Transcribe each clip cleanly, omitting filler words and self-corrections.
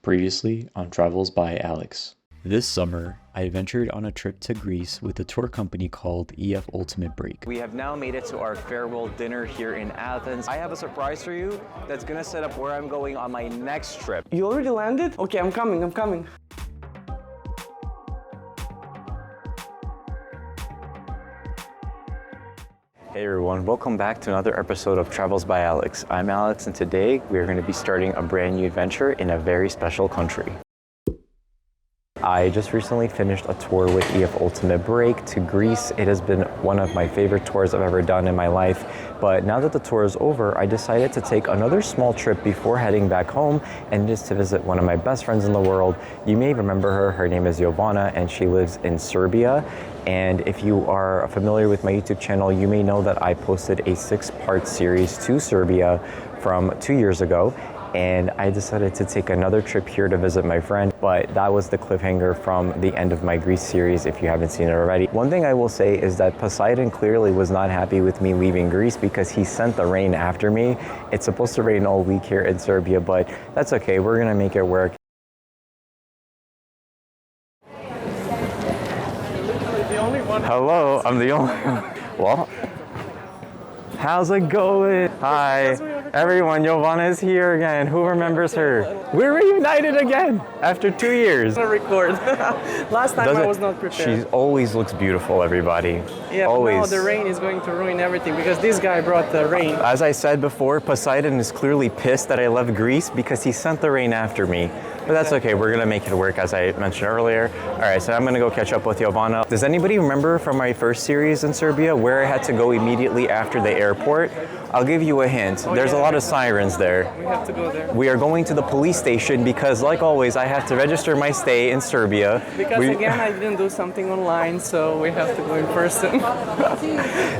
Previously on Travels by Alex. This summer, I ventured on a trip to Greece with a tour company called EF Ultimate Break. We have now made it to our farewell dinner here in Athens. I have a surprise for you that's gonna set up where I'm going on my next trip. You already landed? Okay, I'm coming. Hey everyone, welcome back to another episode of Travels by Alex. I'm Alex, and today we are going to be starting a brand new adventure in a very special country. I just recently finished a tour with EF Ultimate Break to Greece. It has been one of my favorite tours I've ever done in my life. But now that the tour is over, I decided to take another small trip before heading back home, and just to visit one of my best friends in the world. You may remember her. Her name is Jovana, and she lives in Serbia. And if you are familiar with my YouTube channel, you may know that I posted a 6-part series to Serbia from 2 years ago. And I decided to take another trip here to visit my friend, but that was the cliffhanger from the end of my Greece series if you haven't seen it already. One thing I will say is that Poseidon clearly was not happy with me leaving Greece because he sent the rain after me. It's supposed to rain all week here in Serbia, but that's okay, we're gonna make it work. Hello, I'm the only one. Well, how's it going? Hi, everyone, Jovana is here again. Who remembers her? We're reunited again after 2 years. I record. Last time I was not prepared. She always looks beautiful, everybody. Yeah, always. But now the rain is going to ruin everything because this guy brought the rain. As I said before, Poseidon is clearly pissed that I left Greece because he sent the rain after me. But that's okay, we're gonna make it work as I mentioned earlier. All right, so I'm gonna go catch up with Jovana. Does anybody remember from my first series in Serbia where I had to go immediately after the airport? I'll give you a hint. There's a lot of sirens there. We have to go there. We are going to the police station because, like always, I have to register my stay in Serbia. Because again, I didn't do something online, so we have to go in person.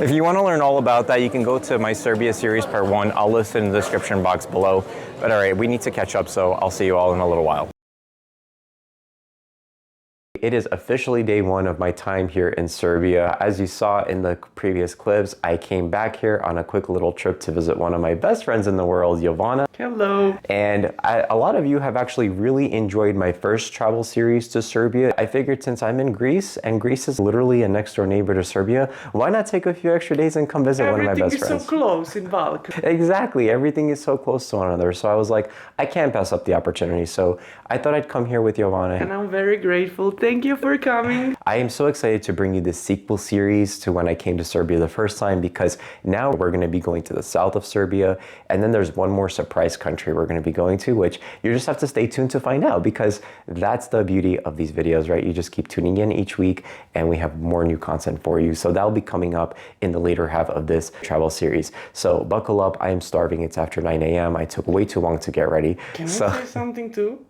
If you want to learn all about that, you can go to my Serbia series part 1. I'll list it in the description box below. But all right, we need to catch up, so I'll see you all in a little while. It is officially day 1 of my time here in Serbia. As you saw in the previous clips, I came back here on a quick little trip to visit one of my best friends in the world, Jovana. Hello. And a lot of you have actually really enjoyed my first travel series to Serbia. I figured since I'm in Greece, and Greece is literally a next door neighbor to Serbia, why not take a few extra days and come visit one of my best friends? Everything is so close in Balkan. Exactly, everything is so close to one another. So I was like, I can't pass up the opportunity. So I thought I'd come here with Jovana. And I'm very grateful. Thank you for coming. I am so excited to bring you this sequel series to when I came to Serbia the first time, because now we're going to be going to the south of Serbia, and then there's one more surprise country we're going to be going to, which you just have to stay tuned to find out, because that's the beauty of these videos, right? You just keep tuning in each week and we have more new content for you. So that'll be coming up in the later half of this travel series. So buckle up. I am starving. It's after 9 a.m. I took way too long to get ready. Can I say something too?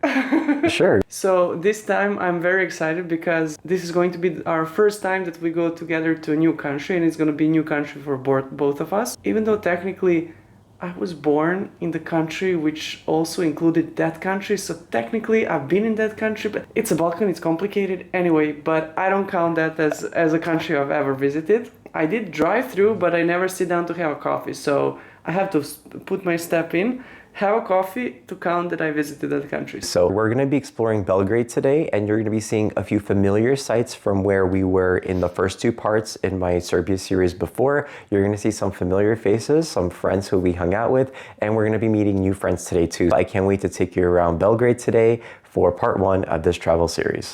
Sure. So this time I'm very excited because this is going to be our first time that we go together to a new country, and it's going to be a new country for both of us. Even though technically I was born in the country which also included that country, so technically I've been in that country, but it's a Balkan, it's complicated anyway, but I don't count that as a country I've ever visited. I did drive through, but I never sit down to have a coffee, so I have to put my step in, have a coffee to count that I visited that country. So we're going to be exploring Belgrade today, and you're going to be seeing a few familiar sites from where we were in the first 2 parts in my Serbia series before. You're going to see some familiar faces, some friends who we hung out with, and we're going to be meeting new friends today too. I can't wait to take you around Belgrade today for part 1 of this travel series.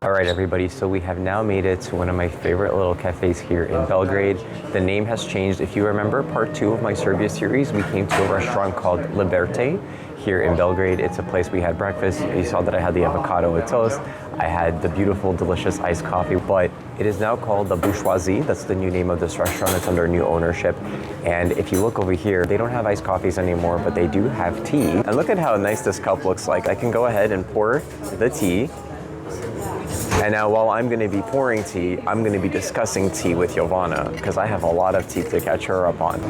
Alright everybody, so we have now made it to one of my favorite little cafes here in Belgrade. The name has changed. If you remember part 2 of my Serbia series, we came to a restaurant called Liberte here in Belgrade. It's a place we had breakfast. You saw that I had the avocado with toast. I had the beautiful, delicious iced coffee, but it is now called the Bourgeoisie. That's the new name of this restaurant. It's under new ownership. And if you look over here, they don't have iced coffees anymore, but they do have tea. And look at how nice this cup looks like. I can go ahead and pour the tea. And now while I'm going to be pouring tea, I'm going to be discussing tea with Giovanna because I have a lot of tea to catch her up on.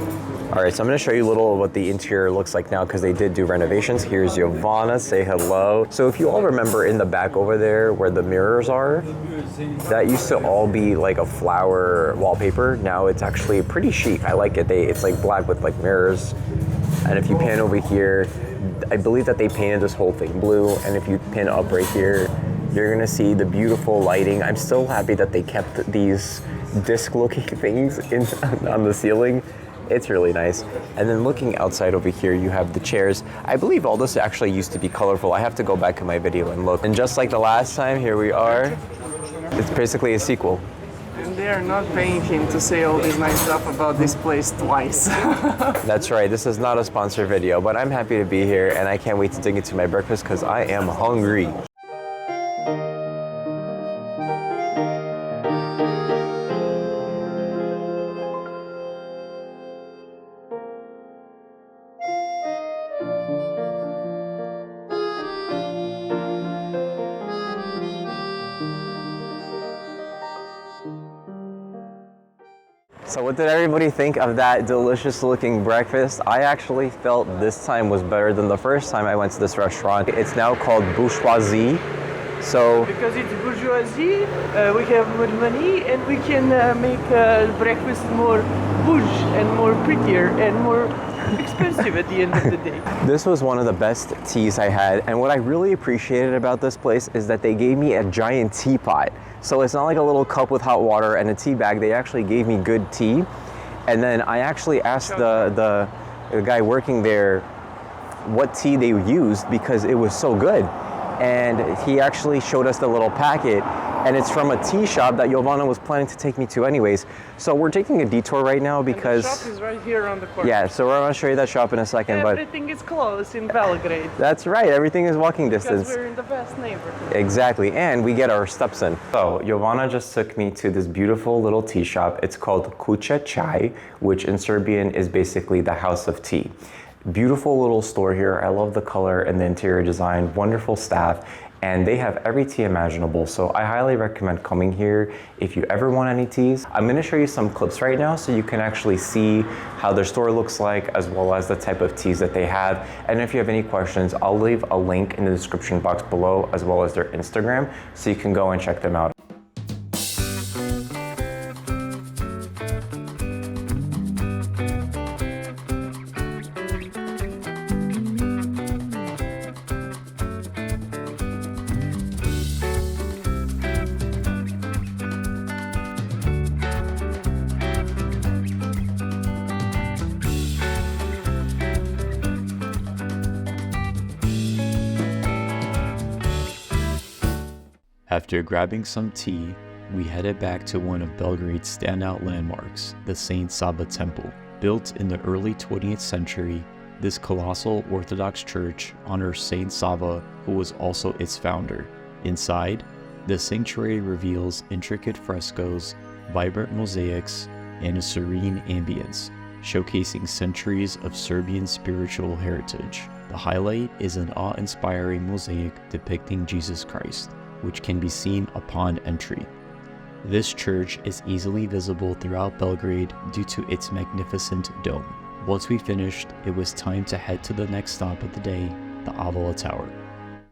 All right, so I'm going to show you a little of what the interior looks like now because they did do renovations. Here's Giovanna, say hello. So if you all remember in the back over there where the mirrors are, that used to all be like a flower wallpaper. Now it's actually pretty chic. I like it. It's like black with like mirrors. And if you pan over here, I believe that they painted this whole thing blue. And if you pin up right here, you're gonna see the beautiful lighting. I'm still happy that they kept these disc-looking things on the ceiling. It's really nice. And then looking outside over here, you have the chairs. I believe all this actually used to be colorful. I have to go back in my video and look. And just like the last time, here we are. It's basically a sequel. And they are not paying him to say all this nice stuff about this place twice. That's right, this is not a sponsored video, but I'm happy to be here and I can't wait to dig into my breakfast because I am hungry. So what did everybody think of that delicious looking breakfast? I actually felt this time was better than the first time I went to this restaurant. It's now called Bourgeoisie. So because it's bourgeoisie, we have more money and we can make breakfast more bouge and more prettier and more expensive at the end of the day. this was one of the best teas I had, and what I really appreciated about this place is that they gave me a giant teapot. So it's not like a little cup with hot water and a tea bag. They actually gave me good tea. And then I actually asked the guy working there what tea they used because it was so good. And he actually showed us the little packet, and it's from a tea shop that Giovanna was planning to take me to anyways. So we're taking a detour right now because... And the shop is right here on the corner. Yeah, so we're gonna show you that shop in a second. Everything is close in Belgrade. That's right, everything is walking distance. Because we're in the best neighborhood. Exactly, and we get our steps in. So Giovanna just took me to this beautiful little tea shop. It's called Kuća Čaj, which in Serbian is basically the house of tea. Beautiful little store here. I love the color and the interior design, wonderful staff, and they have every tea imaginable. So I highly recommend coming here if you ever want any teas. I'm gonna show you some clips right now so you can actually see how their store looks like as well as the type of teas that they have. And if you have any questions, I'll leave a link in the description box below as well as their Instagram so you can go and check them out. After grabbing some tea, we headed back to one of Belgrade's standout landmarks, the Saint Sava Temple. Built in the early 20th century, this colossal Orthodox church honors Saint Sava, who was also its founder. Inside, the sanctuary reveals intricate frescoes, vibrant mosaics, and a serene ambience, showcasing centuries of Serbian spiritual heritage. The highlight is an awe-inspiring mosaic depicting Jesus Christ, which can be seen upon entry. This church is easily visible throughout Belgrade due to its magnificent dome. Once we finished, it was time to head to the next stop of the day, the Avala Tower.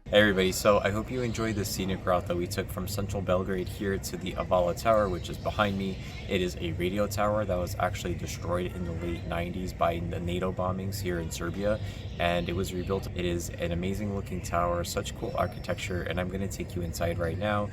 Hey everybody, so I hope you enjoyed the scenic route that we took from central Belgrade here to the Avala Tower, which is behind me. It is a radio tower that was actually destroyed in the late 90s by the NATO bombings here in Serbia, and it was rebuilt. It is an amazing looking tower, such cool architecture, and I'm going to take you inside right now.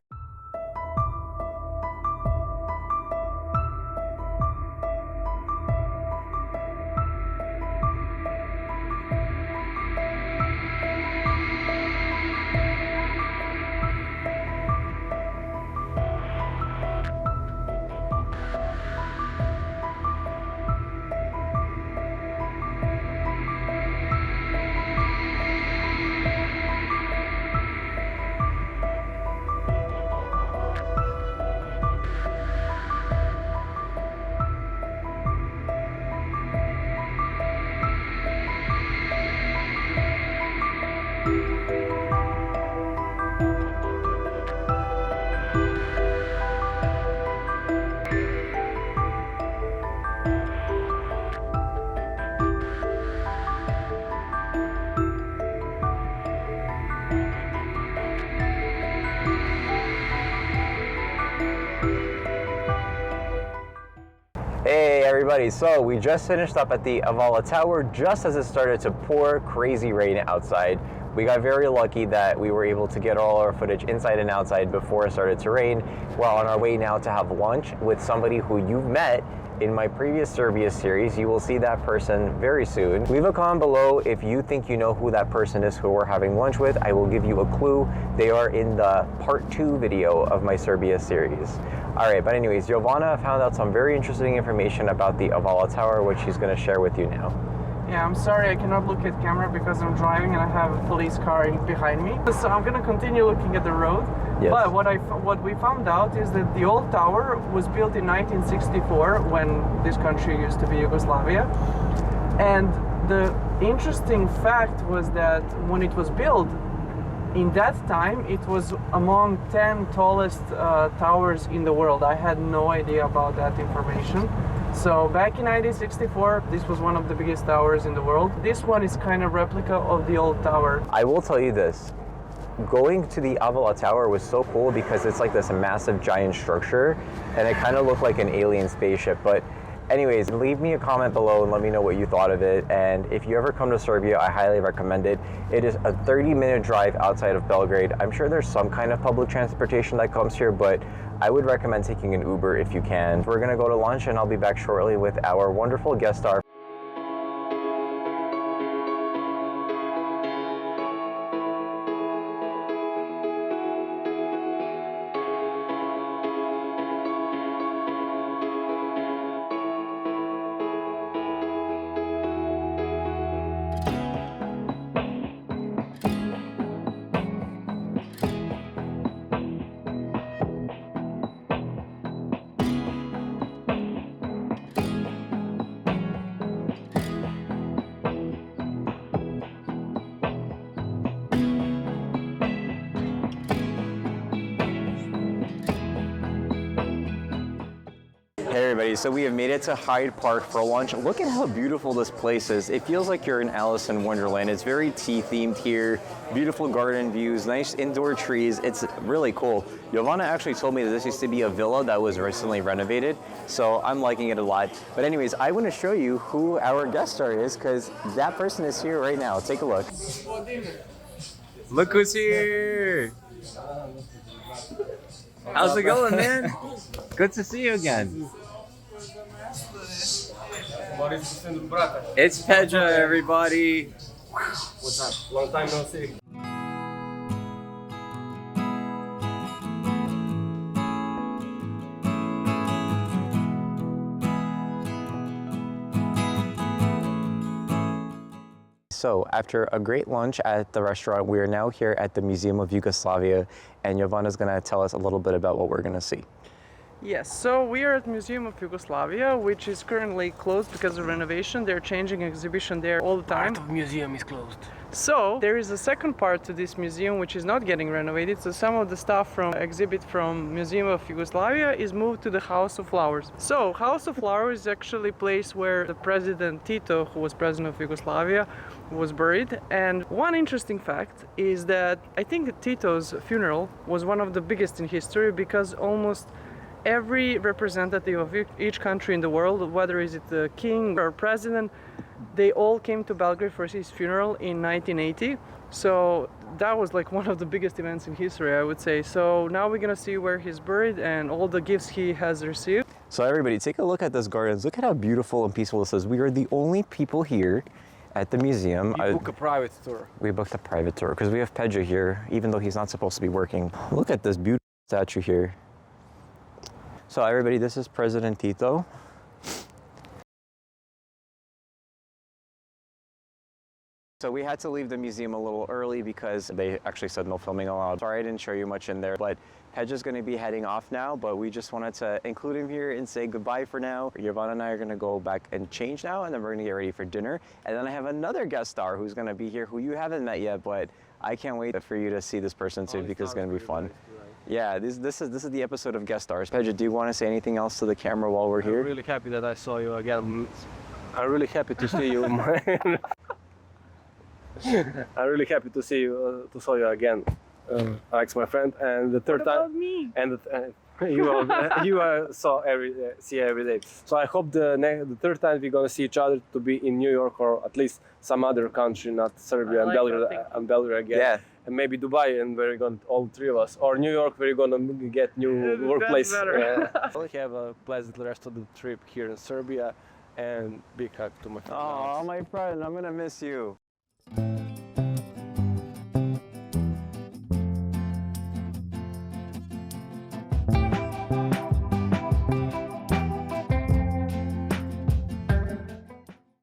Hey everybody, so we just finished up at the Avala Tower just as it started to pour crazy rain outside. We got very lucky that we were able to get all our footage inside and outside before it started to rain. We're on our way now to have lunch with somebody who you've met in my previous Serbia series. You will see that person very soon. Leave a comment below if you think you know who that person is who we're having lunch with. I will give you a clue. They are in the part 2 video of my Serbia series. Alright, but anyways, Jovana found out some very interesting information about the Avala Tower, which she's going to share with you now. Yeah, I'm sorry I cannot look at camera because I'm driving and I have a police car behind me. So I'm gonna continue looking at the road. Yes. But what we found out is that the old tower was built in 1964 when this country used to be Yugoslavia. And the interesting fact was that when it was built, in that time it was among 10 tallest towers in the world. I had no idea about that information. So back in 1964, this was one of the biggest towers in the world. This one is kind of replica of the old tower. I will tell you this, going to the Avala Tower was so cool because it's like this massive giant structure and it kind of looked like an alien spaceship. But anyways, leave me a comment below and let me know what you thought of it. And if you ever come to Serbia, I highly recommend it. It is a 30-minute drive outside of Belgrade. I'm sure there's some kind of public transportation that comes here, but I would recommend taking an Uber if you can. We're gonna go to lunch and I'll be back shortly with our wonderful guest star. Hey everybody, so we have made it to Hyde Park for lunch. Look at how beautiful this place is. It feels like you're in Alice in Wonderland. It's very tea themed here, beautiful garden views, nice indoor trees. It's really cool. Jovana actually told me that this used to be a villa that was recently renovated, so I'm liking it a lot. But anyways, I want to show you who our guest star is because that person is here right now. Take a look. Look who's here! How's it going, man? Good to see you again. It's Pedja, everybody. What's up? Long time no see. So after a great lunch at the restaurant, we are now here at the Museum of Yugoslavia, and Jovana's gonna tell us a little bit about what we're gonna see. Yes, so we are at Museum of Yugoslavia, which is currently closed because of renovation. They're changing exhibition there all the time. Part of museum is closed. So there is a second part to this museum which is not getting renovated. So some of the stuff from exhibit from Museum of Yugoslavia is moved to the House of Flowers. So House of Flowers is actually a place where the President Tito, who was president of Yugoslavia, was buried. And one interesting fact is that I think that Tito's funeral was one of the biggest in history because almost every representative of each country in the world, whether is it the king or president, they all came to Belgrade for his funeral in 1980. So that was like one of the biggest events in history, I would say. So now we're gonna see where he's buried and all the gifts he has received. So everybody, take a look at this gardens. Look at how beautiful and peaceful this is. We are the only people here at the museum. You book a private tour. We booked a private tour because we have Pedja here, even though he's not supposed to be working. Look at this beautiful statue here. So everybody, this is President Tito. So we had to leave the museum a little early because they actually said no filming allowed. Sorry I didn't show you much in there, but Pedja's gonna be heading off now, but we just wanted to include him here and say goodbye for now. Jovana and I are gonna go back and change now, and then we're gonna get ready for dinner. And then I have another guest star who's gonna be here who you haven't met yet, but I can't wait for you to see this person too because it's gonna be fun. Yeah, this is the episode of Guest Stars. Pedja, do you want to say anything else to the camera while we're here? I'm really happy that I saw you again. I'm really happy to see you. I'm really happy to see you, to saw you again, Alex, my friend. And the third time. me? And see every day. So I hope the third time we're gonna see each other to be in New York or at least some other country, not Serbia and Belgrade again. Yeah. And maybe Dubai, and we're going all three of us, or New York, we're gonna get new workplace. better. I'll have a pleasant rest of the trip here in Serbia, and big hug to my friend. Oh, my friend, I'm gonna miss you.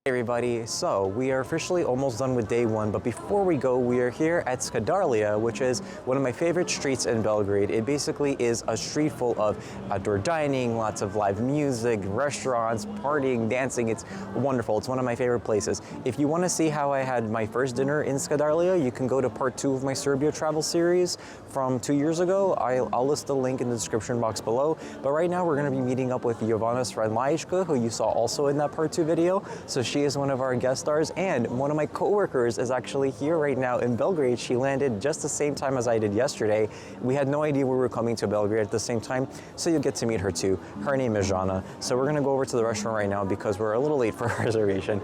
Hey everybody, so we are officially almost done with day one, but before we go, we are here at Skadarlija, which is one of my favorite streets in Belgrade. It basically is a street full of outdoor dining, lots of live music, restaurants, partying, dancing. It's wonderful. It's one of my favorite places. If you want to see how I had my first dinner in Skadarlija, you can go to part 2 of my Serbia travel series from 2 years ago. I'll list the link in the description box below. But right now we're going to be meeting up with Jovana's friend Lajka, who you saw also in that part 2 video. So she is one of our guest stars, and one of my coworkers is actually here right now in Belgrade. She landed just the same time as I did yesterday. We had no idea we were coming to Belgrade at the same time, so you'll get to meet her too. Her name is Jana. So we're gonna go over to the restaurant right now because we're a little late for our reservation.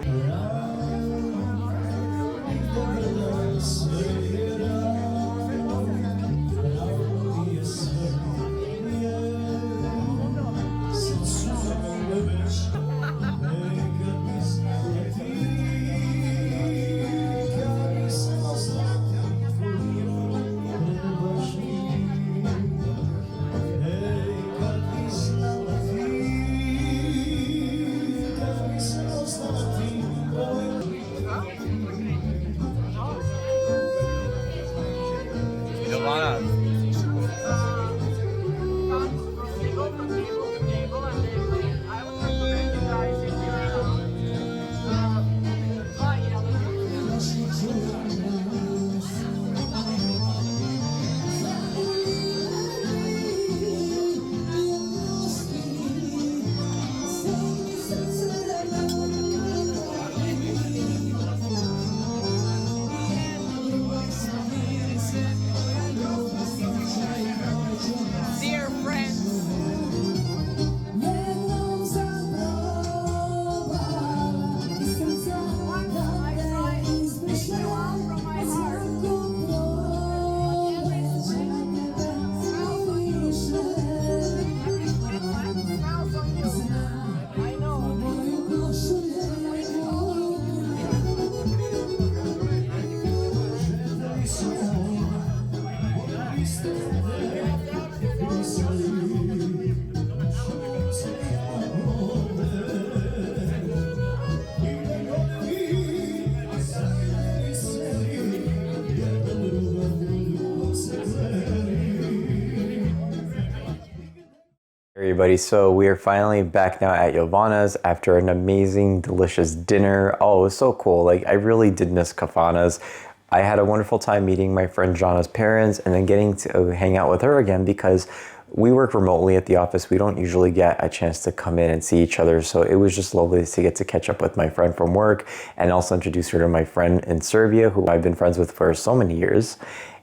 Everybody, so we are finally back now at Jovana's after an amazing, delicious dinner. Oh, it was so cool. Like, I really did miss Kafanas. I had a wonderful time meeting my friend Jana's parents and then getting to hang out with her again because we work remotely at the office. We don't usually get a chance to come in and see each other. So it was just lovely to get to catch up with my friend from work and also introduce her to my friend in Serbia, who I've been friends with for so many years.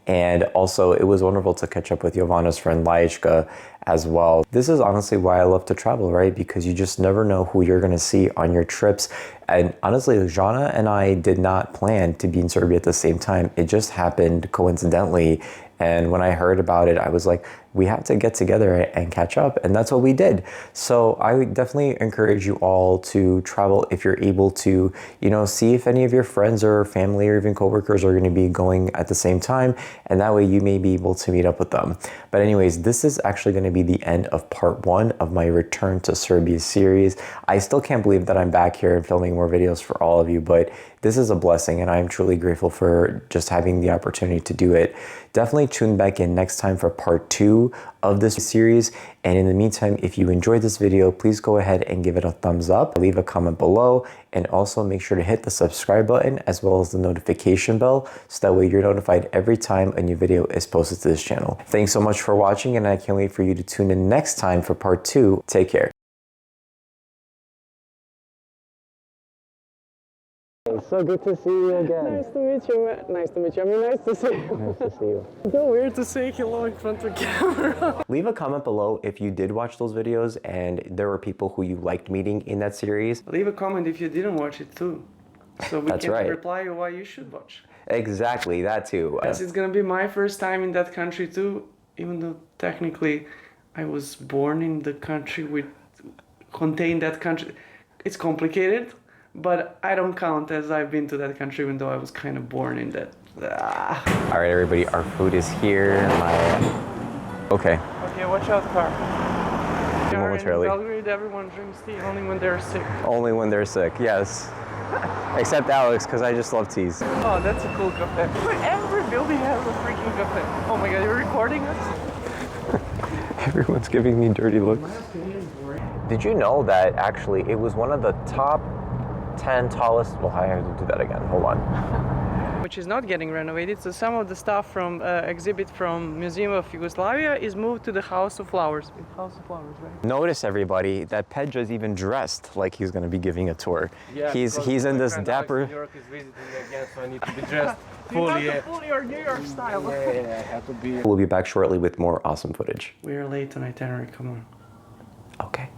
And also, it was wonderful to catch up with Jovana's friend Lajka as well. This is honestly why I love to travel, right? Because you just never know who you're gonna see on your trips. And honestly, Jana and I did not plan to be in Serbia at the same time. It just happened coincidentally. And when I heard about it, I was like, we have to get together and catch up. And that's what we did. So I would definitely encourage you all to travel if you're able to, see if any of your friends or family or even coworkers are going to be going at the same time. And that way you may be able to meet up with them. But anyways, this is actually going to be the end of part 1 of my Return to Serbia series. I still can't believe that I'm back here and filming more videos for all of you, but this is a blessing and I'm truly grateful for just having the opportunity to do it. Definitely tune back in next time for part 2 of this series. And in the meantime, if you enjoyed this video, please go ahead and give it a thumbs up, leave a comment below, and also make sure to hit the subscribe button as well as the notification bell so that way you're notified every time a new video is posted to this channel. Thanks so much for watching, and I can't wait for you to tune in next time for part 2. Take care. So good to see you again. Nice to meet you, man. Nice to meet you. I mean, nice to see you. Nice to see you. So weird to say hello in front of camera. Leave a comment below if you did watch those videos and there were people who you liked meeting in that series. Leave a comment if you didn't watch it too. So we That's can right. reply you why you should watch. Exactly, that too. Yes, it's gonna be my first time in that country too, even though technically I was born in the country contain that country. It's complicated, but I don't count as I've been to that country even though I was kind of born in that. All right, everybody, our food is here. Okay. Okay, watch out, car. Momentarily. In Belgrade, everyone drinks tea only when they're sick. Only when they're sick, yes. Except Alex, because I just love teas. Oh, that's a cool cafe. Every building has a freaking cafe. Oh my god, you're recording us? Everyone's giving me dirty looks. Did you know that actually it was one of the top 10 tallest, well, I have to do that again, hold on. Which is not getting renovated, so some of the stuff from exhibit from Museum of Yugoslavia is moved to the House of Flowers. House of Flowers, right? Notice, everybody, that Pedro's even dressed like he's going to be giving a tour. Yeah, he's in this dapper. New York is visiting again, so I need to be dressed You fully. have to pull your New York style. Yeah, I have to be. We'll be back shortly with more awesome footage. We are late on itinerary, come on. Okay.